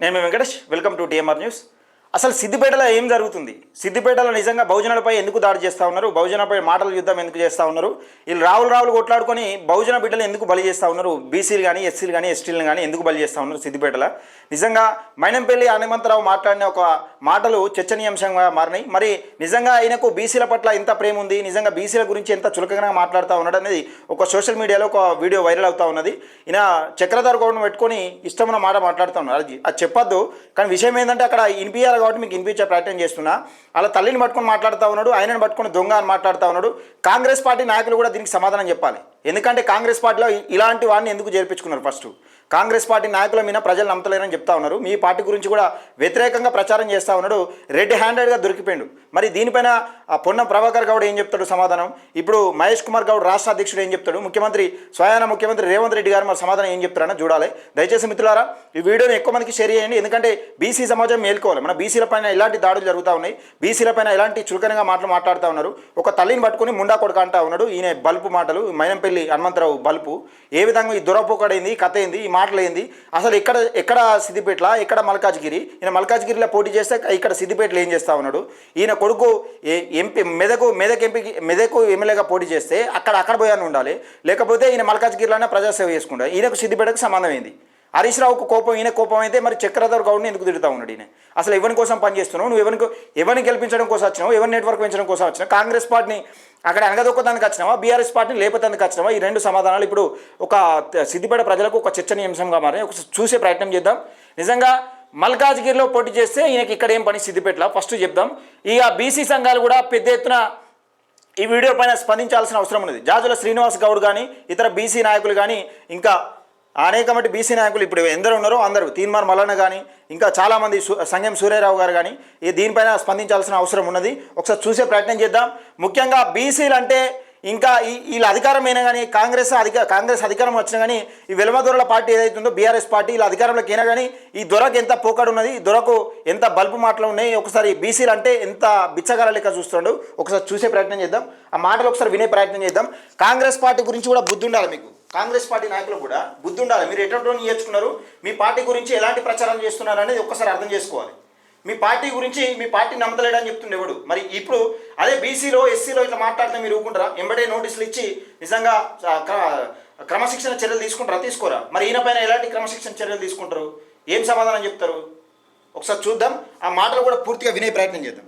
నేను మీ Venkatesh. Welcome to TMR news. అసలు సిద్దిపేటలో ఏం జరుగుతుంది? సిద్దిపేటలో నిజంగా బహుజనులపై ఎందుకు దాడి చేస్తూ ఉన్నారు? బహుజనపై మాటల యుద్ధం ఎందుకు చేస్తూ ఉన్నారు? వీళ్ళు రావులు కొట్లాడుకొని బహుజన బిడ్డలు ఎందుకు బలి చేస్తూ ఉన్నారు? బీసీలు కానీ ఎస్సీలు కానీ ఎస్టీలు కానీ ఎందుకు బలి చేస్తూ ఉన్నారు సిద్దిపేటలో? నిజంగా మైనంపల్లి హనుమంతరావు మాట్లాడిన ఒక మాటలు చర్చనీయాంశంగా మారినాయి. మరి నిజంగా ఆయనకు బీసీల పట్ల ఎంత ప్రేమ ఉంది, నిజంగా బీసీల గురించి ఎంత చులకనగా మాట్లాడుతూ ఉన్నాడు అనేది ఒక సోషల్ మీడియాలో ఒక వీడియో వైరల్ అవుతూ ఉన్నది. ఈయన చక్రధర్ గౌడ్ను పెట్టుకొని ఇష్టమైన మాట మాట్లాడుతూ ఉన్నారు. అది చెప్పొద్దు, కానీ విషయం ఏంటంటే అక్కడ వినిపించాలి కాబట్టి మీకు వినిపించే ప్రయత్నం చేస్తున్నా. అలా తల్లిని పట్టుకొని మాట్లాడుతూ ఉన్నాడు, ఆయనను పట్టుకొని దొంగ అని మాట్లాడుతూ ఉన్నాడు. కాంగ్రెస్ పార్టీ నాయకులు కూడా దీనికి సమాధానం చెప్పాలి. ఎందుకంటే కాంగ్రెస్ పార్టీలో ఇలాంటి వాడిని ఎందుకు చేర్పించుకున్నారు? ఫస్ట్ కాంగ్రెస్ పార్టీ నాయకుల మీద ప్రజలు నమ్మతలేరని చెప్తా ఉన్నారు. మీ పార్టీ గురించి కూడా వ్యతిరేకంగా ప్రచారం చేస్తూ ఉన్నాడు. రెడ్ హ్యాండెడ్గా దొరికిపోయాడు. మరి దీనిపైన పొన్నం ప్రభాకర్ గౌడ్ ఏం చెప్తాడు సమాధానం? ఇప్పుడు మహేష్ కుమార్ గౌడ్ రాష్ట్ర అధ్యక్షుడు ఏం చెప్తాడు? స్వయాన ముఖ్యమంత్రి రేవంత్ రెడ్డి గారు మరి సమాధానం ఏం చెప్తారని చూడాలి. దయచేసి మిత్రులారా ఈ వీడియోని ఎక్కువ మందికి షేర్ చేయండి. ఎందుకంటే బీసీ సమాజం మేల్కోవాలి. మన బీసీల పైన ఇలాంటి దాడులు జరుగుతూ ఉన్నాయి, బీసీల పైన ఇలాంటి చులకనగా మాట్లాడుతూ ఉన్నారు. ఒక తల్లిని పట్టుకొని ముండా కొడుకు అంటా ఉన్నాడు. ఈయన బల్పు మాటలు, మైనంపల్లి హనుమంతరావు బల్పు ఏ విధంగా ఈ దురపోకడైంది, కథ ఏంది, ఈ మాటలు ఏంది, అసలు ఎక్కడ సిద్దిపేటలా, ఎక్కడ మల్కాజ్గిరి? ఈయన మల్కాజ్గిరిలో పోటీ చేస్తే ఇక్కడ సిద్దిపేటలో ఏం చేస్తూ ఉన్నాడు? ఈయన కొడుకు ఎంపీ మెదకు ఎమ్మెల్యేగా పోటీ చేస్తే అక్కడ పోయాను ఉండాలి, లేకపోతే ఈయన మల్కాజ్గిరిలోనే ప్రజాసేవ చేసుకుంటారు. ఈయనకు సిద్దిపేటకు సంబంధం ఏంది? హరీష్ రావుకు కోపం, ఈయన కోపం అయితే మరి చక్రధర్ గౌడ్ని ఎందుకు తిడుతూ ఉన్నాడు? ఈయన అసలు ఎవరి కోసం పనిచేస్తున్నావు? నువ్వు ఎవరిని గెలిపించడం కోసం వచ్చినావు? ఎవరి నెట్వర్క్ పెంచడం కోసం వచ్చినావు? కాంగ్రెస్ పార్టీని అక్కడ అనగదొక్కదానికి వచ్చినావా? బీఆర్ఎస్ పార్టీని లేపేందుకు వచ్చినావా? ఈ రెండు సమాధానాలు ఇప్పుడు ఒక సిద్దిపేట ప్రజలకు ఒక చర్చనీయాంశంగా మారి ఒక చూసే ప్రయత్నం చేద్దాం. నిజంగా మల్కాజ్గిరిలో పోటీ చేస్తే ఈయనకి ఇక్కడ ఏం పని సిద్దిపేటలో ఫస్ట్ చెప్దాం. ఇక బీసీ సంఘాలు కూడా పెద్ద ఎత్తున ఈ వీడియో పైన స్పందించాల్సిన అవసరం ఉన్నది. జాజుల శ్రీనివాస్ గౌడ్ కానీ ఇతర బీసీ నాయకులు కానీ ఇంకా అనేక మంది బీసీ నాయకులు ఇప్పుడు ఎందరో ఉన్నారో అందరూ, తీన్మార్ మల్లన్న కానీ ఇంకా చాలామంది సంగం సూర్యారావు గారు కానీ దీనిపైన స్పందించాల్సిన అవసరం ఉన్నది. ఒకసారి చూసే ప్రయత్నం చేద్దాం. ముఖ్యంగా బీసీలు అంటే ఇంకా వీళ్ళ అధికారమైనా కానీ కాంగ్రెస్ అధికారం వచ్చినా కానీ ఈ వెలమదొరల పార్టీ ఏదైతుందో బీఆర్ఎస్ పార్టీ ఇలా అధికారంలోకి అయినా కానీ ఈ దొరకు ఎంత పోకడు ఉన్నది, ఈ దొరకు ఎంత బల్బు మాటలు ఉన్నాయి. ఒకసారి బీసీలు అంటే ఎంత బిచ్చగాల లెక్క చూస్తుండడు. ఒకసారి చూసే ప్రయత్నం చేద్దాం. ఆ మాటలు ఒకసారి వినే ప్రయత్నం చేద్దాం. కాంగ్రెస్ పార్టీ గురించి కూడా బుద్ధి ఉండాలి మీకు. కాంగ్రెస్ పార్టీ నాయకులు కూడా బుద్ధి ఉండాలి. మీరు ఎటువంటి నేర్చుకున్నారు, మీ పార్టీ గురించి ఎలాంటి ప్రచారం చేస్తున్నారు అనేది ఒక్కసారి అర్థం చేసుకోవాలి. మీ పార్టీ గురించి మీ పార్టీ నమ్మతలేడని చెప్తుండేవాడు. మరి ఇప్పుడు అదే బీసీలో ఎస్సీలో ఇట్లా మాట్లాడితే మీరు ఊరుకుంటారా? ఎంబడే నోటీసులు ఇచ్చి నిజంగా క్రమశిక్షణ చర్యలు తీసుకుంటారా? తీసుకోరా? మరి ఈయన పైన ఎలాంటి క్రమశిక్షణ చర్యలు తీసుకుంటారు? ఏం సమాధానం చెప్తారు? ఒకసారి చూద్దాం. ఆ మాటలు కూడా పూర్తిగా వినే ప్రయత్నం చేద్దాం.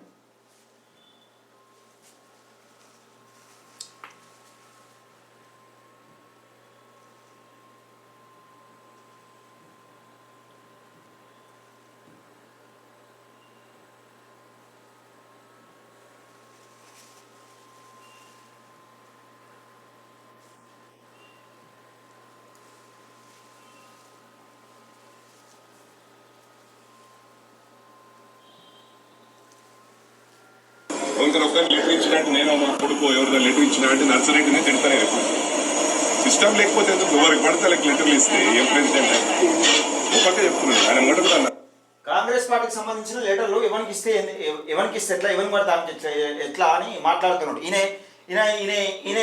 ఒకరు లెటర్ ఇచ్చినట్టు నేను మా కొడుకు ఎవరిదో లెటర్ ఇచ్చినా అంటే నర్సరెడ్డిని తిడతానే సిస్టమ్ లేకపోతే ఎందుకు ఎవరికి పడితే లెటర్లు ఇస్తే ఏం ప్రెసిడెంట్ ఒకటే చెప్తున్నాడు ఆయన మొదటి కూడా కాంగ్రెస్ పార్టీకి సంబంధించిన లెటర్లు ఎవరికి ఇస్తే ఎట్లా, ఎవరికి పడితే ఎట్లా అని మాట్లాడుతున్నాడు. ఈయన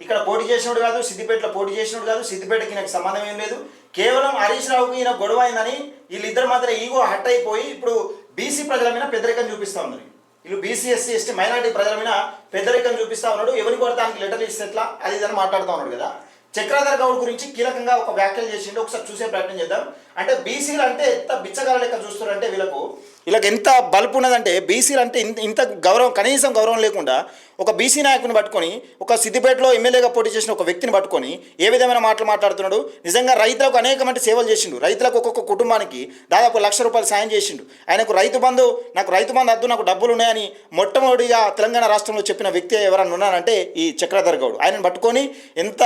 ఇక్కడ పోటీ చేసినోడు కాదు, సిద్దిపేటలో పోటీ చేసినోడు కాదు, సిద్దిపేటకి నాకు సంబంధం ఏం లేదు. కేవలం హరీష్ రావుకి ఈయన గొడవ అయిందని వీళ్ళిద్దరు మాత్రం ఈగో హట్ అయిపోయి ఇప్పుడు బీసీ ప్రజల మీద పెద్దరికం చూపిస్తూ ఉన్నారు. వీళ్ళు బీసీ ఎస్సీ ఎస్టీ మైనార్టీ ప్రజల మీద పెద్దరికం చూపిస్తూ ఉన్నాడు. ఎవరికి కొడతానికి లెటర్లు ఇస్తే ఎట్లా అది ఇదని మాట్లాడుతూ ఉన్నాడు కదా. చక్రధర్ గౌడ్ గురించి కీలకంగా ఒక వ్యాఖ్యలు చేసిండు. ఒకసారి చూసే ప్రయత్నం చేద్దాం. అంటే బీసీలు అంటే ఎంత బిచ్చగాల లెక్క చూస్తున్నారంటే వీళ్ళకి ఎంత బలుపు ఉన్నదంటే బీసీలు అంటే ఇంత గౌరవం, కనీసం గౌరవం లేకుండా ఒక బీసీ నాయకుని పట్టుకొని ఒక సిద్దిపేటలో ఎమ్మెల్యేగా పోటీ చేసిన ఒక వ్యక్తిని పట్టుకొని ఏ విధమైన మాటలు మాట్లాడుతున్నాడు. నిజంగా రైతులకు అనేకమంది సేవలు చేసిండు. రైతులకు ఒక్కొక్క కుటుంబానికి దాదాపు ₹1,00,000 సాయం చేసిండు. ఆయనకు రైతు బంధు వద్దు, నాకు డబ్బులు ఉన్నాయని మొట్టమొదటిగా తెలంగాణ రాష్ట్రంలో చెప్పిన వ్యక్తి ఎవరన్నా ఉన్నారంటే ఈ చక్రధర్ గౌడ్. ఆయనను పట్టుకొని ఎంత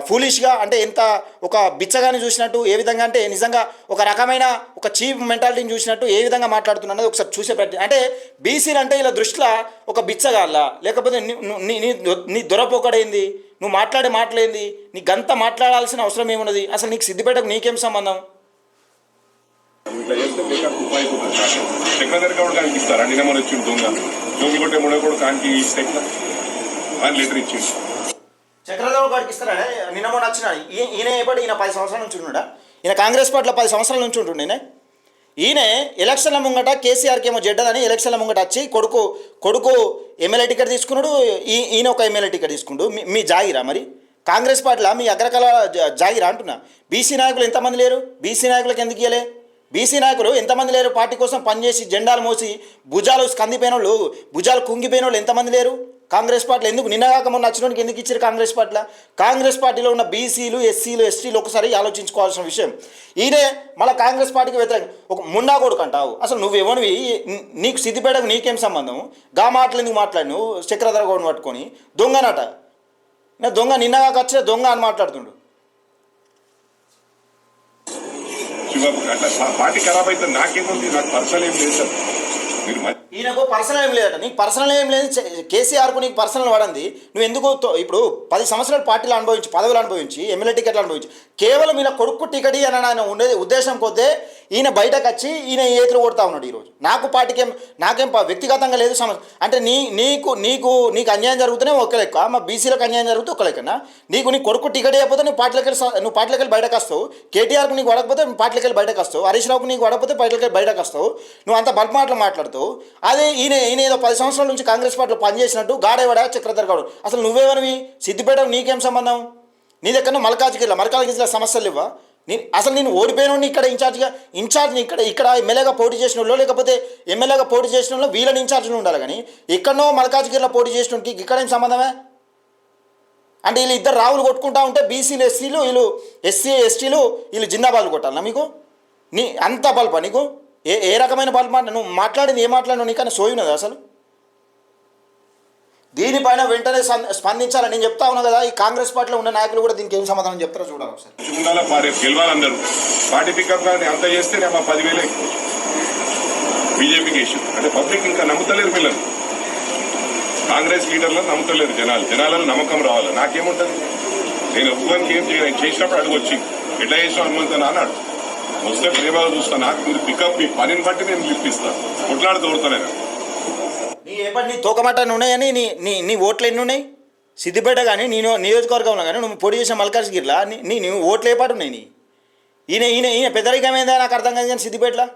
ఫూలిష్గా అంటే ఎంత ఒక బిచ్చగాని చూసినట్టు, ఏ విధంగా అంటే నిజంగా ఒక రకమైన ఒక చీప్ మెంటాలిటీని చూసినట్టు ఏ విధంగా మాట్లాడుతున్నది ఒకసారి చూసే ప్రయత్నం. అంటే బీసీలు అంటే ఇలా దృష్టిలో ఒక బిచ్చగాళ్ళ, లేకపోతే నీ దొరపోకడైంది, నువ్వు మాట్లాడే మాటలేంది, నీ గంత మాట్లాడాల్సిన అవసరం ఏమున్నది? అసలు నీకు సిద్దిపేటకు నీకేం సంబంధం? చక్రధర్ గౌడ్ గారికి ఇస్తారా? నిన్న మన వచ్చింది దొంగ జోగి కొట్టే మూడో కూడా కానికి లెటర్ ఇచ్చింది. చక్రధర్ గౌడ్కి ఇస్తారా? నిన్న మొన్న వచ్చిన ఈయన ఎప్పుడు ఈయన 10 సంవత్సరాల నుంచి ఉంటున్నాడా? ఈయన కాంగ్రెస్ పార్టీలో 10 సంవత్సరాల నుంచి ఉంటుండే. ఈయన ఎలక్షన్ల ముంగట కేసీఆర్కి ఏమో జడ్డదని ఎలక్షన్ల ముంగట వచ్చి కొడుకు ఎమ్మెల్యే టికెట్ తీసుకున్నాడు, ఈయన ఒక ఎమ్మెల్యే టికెట్ తీసుకుండు. మీ జాగిరా మరి కాంగ్రెస్ పార్టీలో మీ అగ్రకళ జాగిరా అంటున్నా. బీసీ నాయకులు ఎంతమంది లేరు? బీసీ నాయకులకు ఎందుకు ఇవ్వలే? బీసీ నాయకులు ఎంతమంది లేరు? పార్టీ కోసం పనిచేసి జెండాలు మోసి భుజాలు స్కందిపోయిన వాళ్ళు, భుజాలు కుంగిపోయిన వాళ్ళు ఎంతమంది లేరు కాంగ్రెస్ పార్టీలో? ఎందుకు నిన్నగాక మొన్న నచ్చినోనికి ఎందుకు ఇచ్చారు కాంగ్రెస్ పార్టీలో? కాంగ్రెస్ పార్టీలో ఉన్న బీసీలు, ఎస్సీలు, ఎస్టీలు ఒకసారి ఆలోచించుకోవాల్సిన విషయం. ఈయనే మళ్ళీ కాంగ్రెస్ పార్టీకి వ్యతిరేకం ఒక ముండా కొడుకు అంటావు. అసలు నువ్వెవనివి? నీకు సిద్దిపేటకు నీకేం సంబంధం? గా మాటలు ఎందుకు మాట్లాడినావు? చక్రధర గౌడ్ని పట్టుకొని దొంగనట. దొంగ నిన్నగాక వచ్చిన దొంగ అని మాట్లాడుతుండు. అట్లా పార్టీ ఖరాబ్ అయితే నాకేముంది? నాకు పర్సనల్ ఏం లేదు సార్. మీరు ఈయనకు పర్సనల్ ఏం లేదట. నీకు పర్సనల్ ఏం లేదు. కేసీఆర్కు నీకు పర్సనల్ పడింది. నువ్వు ఎందుకు ఇప్పుడు 10 సంవత్సరాలు పార్టీలు అనుభవించి, పదవులు అనుభవించి, ఎమ్మెల్యే టికెట్లు అనుభవించి, కేవలం ఈయన కొడుకు టికెట్ అని ఆయన ఉండేది ఉద్దేశం కొద్దే ఈయన బయటకు వచ్చి ఈయన ఏతులు కొడతా ఉన్నాడు ఈరోజు. నాకు పార్టీకి నాకేం వ్యక్తిగతంగా లేదు సమస్య. అంటే నీకు అన్యాయం జరుగుతూనే ఒక లెక్క, మా బీసీలకు అన్యాయం జరుగుతూ ఒక లెక్కన. నీ కొడుకు టికెట్ అయిపోతే నువ్వు పార్టీలోకి వెళ్ళి బయటకు వస్తావు. కేటీఆర్కు నీకు వడకపోతే పార్టీలోకి వెళ్ళి బయటకు వస్తావు. హరీష్ రావుకు నీకు వడకపోతే పార్టీలోకి వెళ్ళి బయటకు వస్తావు. నువ్వు అంత బల్బ్ మాటలు మాట్లాడుతావు. అదే ఈయన ఏదో 10 సంవత్సరాల నుంచి కాంగ్రెస్ పార్టీలో పనిచేసినట్టు గాడేవాడా చక్రధర గౌడ్. అసలు నువ్వేమనివి? సిద్దిపేట నీకేం సంబంధం? నీ దగ్గర మరకాలగిరిలో సమస్యలు ఇవ్వా? అసలు నేను ఓడిపోయిన ఇక్కడ ఇన్ఛార్జ్ని ఇక్కడ ఎమ్మెల్యేగా పోటీ చేసిన వాళ్ళు, లేకపోతే ఎమ్మెల్యేగా పోటీ చేసిన వాళ్ళు వీళ్ళని ఇన్ఛార్జ్లు ఉండాలి. కానీ ఎక్కడనో మల్కాజ్గిరిలో పోటీ చేసిన ఇక్కడేం సంబంధమే? అంటే వీళ్ళు ఇద్దరు రావులు కొట్టుకుంటా ఉంటే బీసీలు, ఎస్సీలు, వీళ్ళు ఎస్సీ, ఎస్టీలు వీళ్ళు జిందాబాదులు కొట్టాలన్నా మీకు? అంత బల్పా నీకు? ఏ రకమైన బల్బ్ నువ్వు మాట్లాడింది ఏం మాట్లాడినావు? నీకన్నా సోయున్నది అసలు? దీనిపైన వెంటనే స్పందించాలని నేను చెప్తా ఉన్నా కదా. ఈ కాంగ్రెస్ పార్టీలో ఉన్న నాయకులు కూడా దీనికి ఏం సమాధానం చెప్తారో చూడాలి ఒకసారి. గెలవాలన్నారు పార్టీ పికప్ కానీ అంత చేస్తేనే మా 10,000 బీజేపీకి ఇష్యూ. అంటే పబ్లిక్ ఇంకా నమ్ముతలేరు పిల్లలు. కాంగ్రెస్ లీడర్లను నమ్ముతలేరు జనాలను నమ్మకం రావాలి. నాకేముంటుంది? నేను ఒక్కరికి ఏం చేసినప్పుడు అడుగు వచ్చి ఎట్లా చేసిన హనుమంతనా అన్నాడు. వస్తే ప్రేమగా చూస్తా. నాకు మీరు పికప్ మీ పనిని బట్టి నేను లిఫ్ట్ ఇస్తాను. కొట్లాడు తోడుతాను. నీ తోకమట్టాన్ని ఉన్నాయని నీ ఓట్లు ఎన్ని ఉన్నాయి సిద్దిపేట కానీ నేను నియోజకవర్గంలో కానీ నువ్వు పొడి చేసిన మల్కాజ్గిరిలా నీ ఓట్లు ఏ పాటు ఉన్నాయి? ఈయన పెద్దరికమైందా నాకు అర్థం కాదు. కానీ సిద్దిపేటలో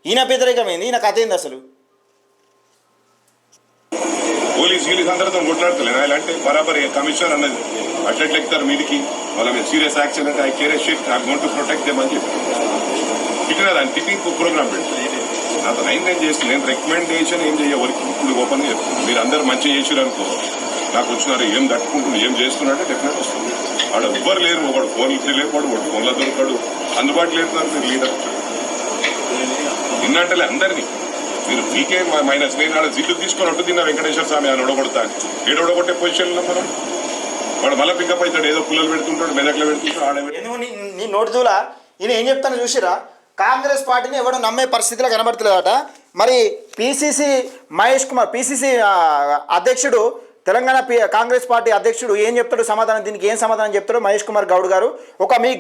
ఈయన పెద్దరికమైంది. ఈయన కథ ఏంది అసలు? పోలీస్ అందరితో కొట్లాడతలేదు. ఇలాంటి బరాబర్ కమిషనర్ అన్నది అట్లెట్లు ఎక్కుతారు మీదికి. వాళ్ళ మీద సీరియస్ యాక్షన్ అంటే I care sheet I going to protect them అని చెప్పి తిట్టినా దాన్ని తిట్టి ప్రోగ్రామ్ పెట్టి నాతో నేను చేసి నేను రికమెండేషన్ ఏం చేయవరికి ఇప్పుడు ఓపెన్గా చెప్తున్నాను. మీరు అందరు మంచిగా చేసారు అనుకో, నాకు వచ్చినారు ఏం తట్టుకుంటున్నారు ఏం చేస్తున్నారంటే డెఫినెట్ వస్తుంది. వాడు ఎవ్వరు లేరు. ఒకడు ఫోన్లు లేరు, వాడు ఫోన్లో దొరకడు, అందుబాటులో లేరున్నారు మీరు లీడర్. నిన్నంటలే అందరినీ మీరు మీకే మైనస్. నేను ఆడ జిల్లు తీసుకొని అట్టు తిన్నా వెంకటేశ్వర స్వామి అని ఒడగొడతా. ఏడొడగొట్టే పొజిషన్లో మనం వాడు మళ్ళీ పికప్ అవుతాడు. ఏదో పుల్లలు పెడుతుంటాడు, మెదక్లో పెడుతుంటాడు. ఆడ నీ నోటి దూల ఈయన ఏం చెప్తాను చూసిరా? కాంగ్రెస్ పార్టీని ఎవడో నమ్మే పరిస్థితిలో కనబడతలేదట. మరి పిసిసి మహేష్ కుమార్, పిసిసి అధ్యక్షుడు, తెలంగాణ కాంగ్రెస్ పార్టీ అధ్యక్షుడు ఏం చెప్తాడు సమాధానం? దీనికి ఏం సమాధానం చెప్తాడు మహేష్ కుమార్ గౌడ్ గారు? ఒక మీ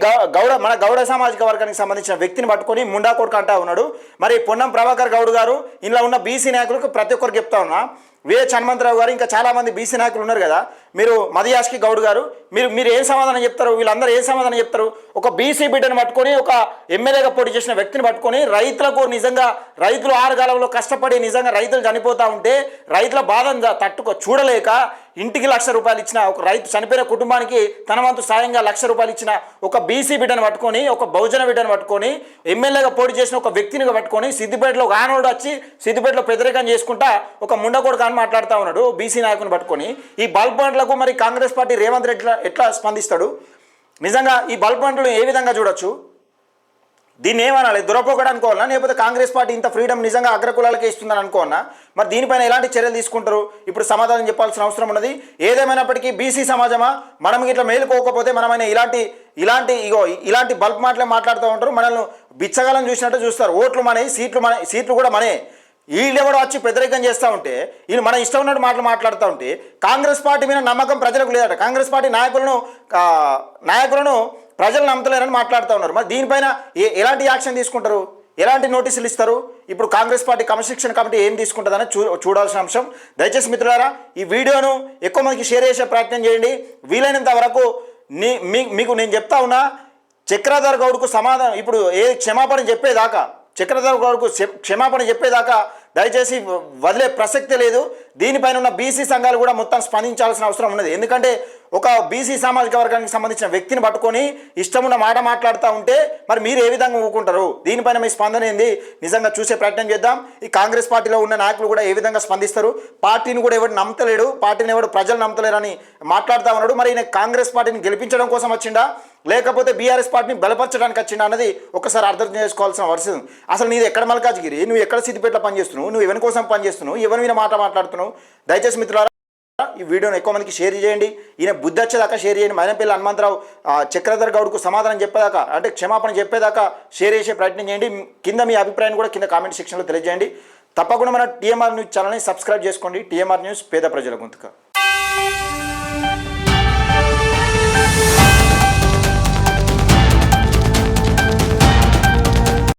మన గౌడ సామాజిక వర్గానికి సంబంధించిన వ్యక్తిని పట్టుకొని ముండా కొడుకు అంటా ఉన్నాడు. మరి పొన్నం ప్రభాకర్ గౌడ్ గారు ఇంట్లో ఉన్న బీసీ నాయకులకు ప్రతి ఒక్కరికి చెప్తా ఉన్నా, హనుమంతరావు గారు, ఇంకా చాలామంది బీసీ నాయకులు ఉన్నారు కదా, మీరు మదియాష్కి గౌడ్ గారు, మీరు ఏం సమాధానం చెప్తారు? వీళ్ళందరూ ఏం సమాధానం చెప్తారు? ఒక బీసీ బిడ్డను పట్టుకొని, ఒక ఎమ్మెల్యేగా పోటీ చేసిన వ్యక్తిని పట్టుకొని, రైతులకు నిజంగా రైతులు ఆరుగాలంలో కష్టపడి నిజంగా రైతులు చనిపోతూ ఉంటే రైతుల బాధను చూడలేక ఇంటికి ₹1,00,000 ఇచ్చిన ఒక రైతు, చనిపోయిన కుటుంబానికి తన వంతు సాయంగా ₹1,00,000 ఇచ్చిన ఒక బీసీ బిడ్డను పట్టుకొని, ఒక బహుజన బిడ్డను పట్టుకొని, ఎమ్మెల్యేగా పోటీ చేసిన ఒక వ్యక్తిని పట్టుకొని, సిద్దిపేటలో ఒక ఆనోడు వచ్చి సిద్దిపేటలో పెద్దరికం చేసుకుంటా ఒక ముండకొడుకు అని మాట్లాడుతూ ఉన్నాడు బీసీ నాయకుని పట్టుకొని. ఈ బల్బ్ బండ్లకు మరి కాంగ్రెస్ పార్టీ రేవంత్ రెడ్డి ఎట్లా స్పందిస్తాడు? నిజంగా ఈ బల్బ్ బండ్లు ఏ విధంగా చూడొచ్చు? దీన్ని ఏమనాలి? దురపోకడ అనుకోవాలన్నా, లేకపోతే కాంగ్రెస్ పార్టీ ఇంత ఫ్రీడమ్ నిజంగా అగ్రకులాలకే ఇస్తుందని అనుకోవన్నా? మరి దీనిపైన ఎలాంటి చర్యలు తీసుకుంటారు? ఇప్పుడు సమాధానం చెప్పాల్సిన అవసరం ఉన్నది. ఏదేమైనప్పటికీ బీసీ సమాజమా, మనం ఇట్లా మేలుకోకపోతే మనమైనా ఇలాంటి బల్బ్ మాటలే మాట్లాడుతూ ఉంటారు. మనల్ని బిచ్చగాలను చూసినట్టు చూస్తారు. ఓట్లు మనవి, సీట్లు కూడా మనే. వీళ్ళెవడో వచ్చి పెద్దరికం చేస్తూ ఉంటే, వీళ్ళు మన ఇష్టం ఉన్నట్టు మాట్లాడుతూ ఉంటే, కాంగ్రెస్ పార్టీ మీద నమ్మకం ప్రజలకు లేదట. కాంగ్రెస్ పార్టీ నాయకులను ప్రజలు నమ్మతలేరని మాట్లాడుతూ ఉన్నారు. మరి దీనిపైన ఎలాంటి యాక్షన్ తీసుకుంటారు? ఎలాంటి నోటీసులు ఇస్తారు? ఇప్పుడు కాంగ్రెస్ పార్టీ క్రమశిక్షణ కమిటీ ఏం తీసుకుంటుందని చూడాల్సిన అంశం. దయచేసి మిత్రులారా, ఈ వీడియోను ఎక్కువ మందికి షేర్ చేసే ప్రయత్నం చేయండి. వీలైనంత వరకు మీకు నేను చెప్తా ఉన్నా, చక్రధర్ గౌడ్కు సమాధానం ఇప్పుడు క్షమాపణ చెప్పేదాకా చక్రధర్ గౌడ్కు క్షమాపణ చెప్పేదాకా దయచేసి వదిలే ప్రసక్తే లేదు. దీనిపైన ఉన్న బీసీ సంఘాలు కూడా మొత్తం స్పందించాల్సిన అవసరం ఉన్నది. ఎందుకంటే ఒక బీసీ సామాజిక వర్గానికి సంబంధించిన వ్యక్తిని పట్టుకొని ఇష్టమున్న మాట మాట్లాడుతూ ఉంటే మరి మీరు ఏ విధంగా ఊరుకుంటారు? దీనిపైన మీ స్పందన ఏంది నిజంగా చూసే ప్రయత్నం చేద్దాం. ఈ కాంగ్రెస్ పార్టీలో ఉన్న నాయకులు కూడా ఏ విధంగా స్పందిస్తారు? పార్టీని కూడా ఎవరు నమ్మతలేడు, పార్టీని ఎవరు ప్రజలు నమ్మతలేరని మాట్లాడుతూ ఉన్నాడు. మరి ఈయన కాంగ్రెస్ పార్టీని గెలిపించడం కోసం వచ్చిండా లేకపోతే బీఆర్ఎస్ పార్టీని బలపరచడానికి వచ్చిండా అన్నది ఒకసారి అర్థం చేసుకోవాల్సిన అవసరం. అసలు నీది ఎక్కడ మల్కాజ్గిరి, నువ్వు ఎక్కడ సిద్దిపేటలో పనిచేస్తున్నావు, నువ్వు ఎవరి కోసం పనిచేస్తున్నావు, ఎవరి మీద మాట్లాడుతున్నావు? దయచేసి మిత్రులారా ఈ వీడియోని ఎక్కువ మందికి షేర్ చేయండి. ఈయన బుద్ధి వచ్చేదాకా షేర్ చేయండి. మైనంపల్లి హనుమంతరావు చక్రధర్ గౌడ్కు సమాధానం చెప్పేదాకా అంటే క్షమాపణ చెప్పేదాకా షేర్ చేసే ప్రయత్నం చేయండి. కింద మీ అభిప్రాయాన్ని కూడా కింద కామెంట్ సెక్షన్లో తెలియజేయండి. తప్పకుండా మన టీఎంఆర్ న్యూస్ ఛానల్ని సబ్స్క్రైబ్ చేసుకోండి. టీఎంఆర్ న్యూస్ పేద ప్రజల గొంతుక.